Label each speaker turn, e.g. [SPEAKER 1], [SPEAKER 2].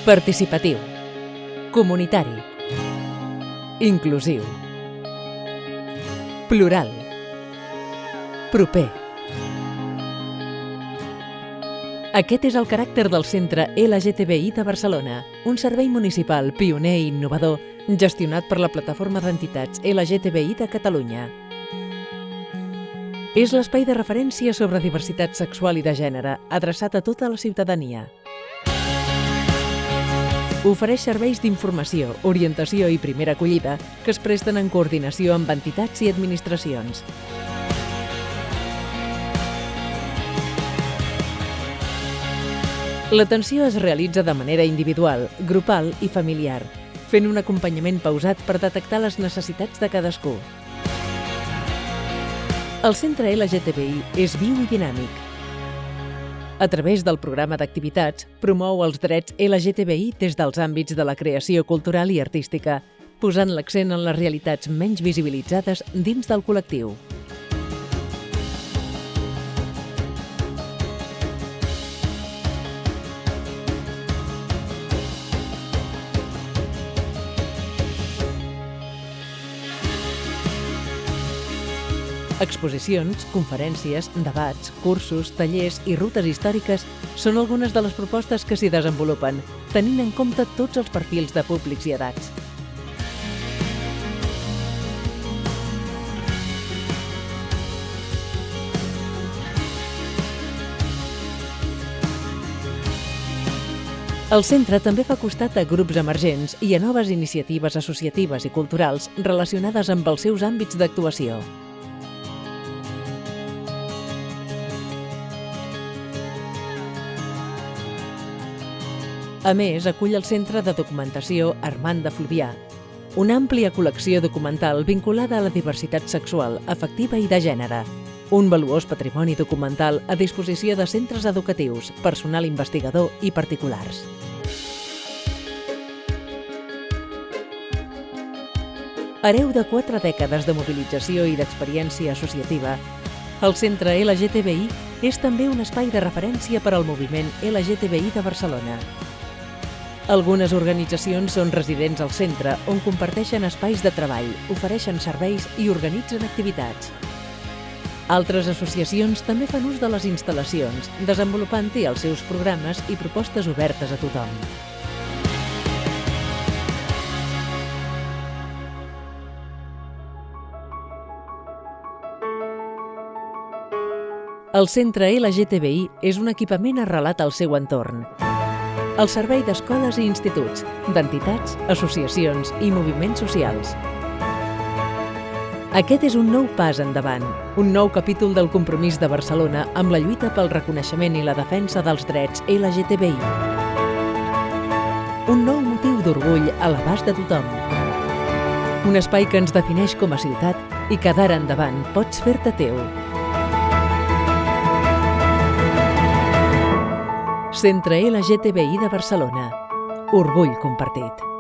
[SPEAKER 1] Participatiu. Comunitari. Inclusiu. Plural. Proper. Aquest és el caràcter del Centre LGTBI de Barcelona, un servei municipal pioner i innovador gestionat per la Plataforma d'Entitats LGTBI de Catalunya. És l'espai de referència sobre diversitat sexual i de gènere, adreçat a tota la ciutadania. Ofereix serveis d'informació, orientació i primera acollida que es presten en coordinació amb entitats i administracions. L'atenció es realitza de manera individual, grupal i familiar, fent un acompanyament pausat per detectar les necessitats de cadascú. El Centre LGTBI és viu i dinàmic. A través del programa d'activitats, promou els drets LGTBI des dels àmbits de la creació cultural i artística, posant l'accent en les realitats menys visibilitzades dins del col·lectiu. Exposicions, conferències, debats, cursos, tallers i rutes històriques són algunes de les propostes que s'hi desenvolupen, tenint en compte tots els perfils de públics i edats. El centre també fa costat a grups emergents i a noves iniciatives associatives i culturals relacionades amb els seus àmbits d'actuació. A més, acull el Centre de Documentació Armand de Fluvià, una àmplia col·lecció documental vinculada a la diversitat sexual, afectiva i de gènere, un valuós patrimoni documental a disposició de centres educatius, personal investigador i particulars. Hereu de 4 dècades de mobilització i d'experiència associativa, el Centre LGTBI és també un espai de referència per al moviment LGTBI de Barcelona. Algunes organitzacions són residents al centre, on comparteixen espais de treball, ofereixen serveis i organitzen activitats. Altres associacions també fan ús de les instal·lacions, desenvolupant-hi els seus programes i propostes obertes a tothom. El Centre LGTBI és un equipament arrelat al seu entorn, al servei d'escoles i instituts, d'entitats, associacions i moviments socials. Aquest és un nou pas endavant, un nou capítol del compromís de Barcelona amb la lluita pel reconeixement i la defensa dels drets LGTBI. Un nou motiu d'orgull a l'abast de tothom. Un espai que ens defineix com a ciutat i que d'ara endavant pots fer-te teu. Centre LGTBI de Barcelona. Orgull compartit.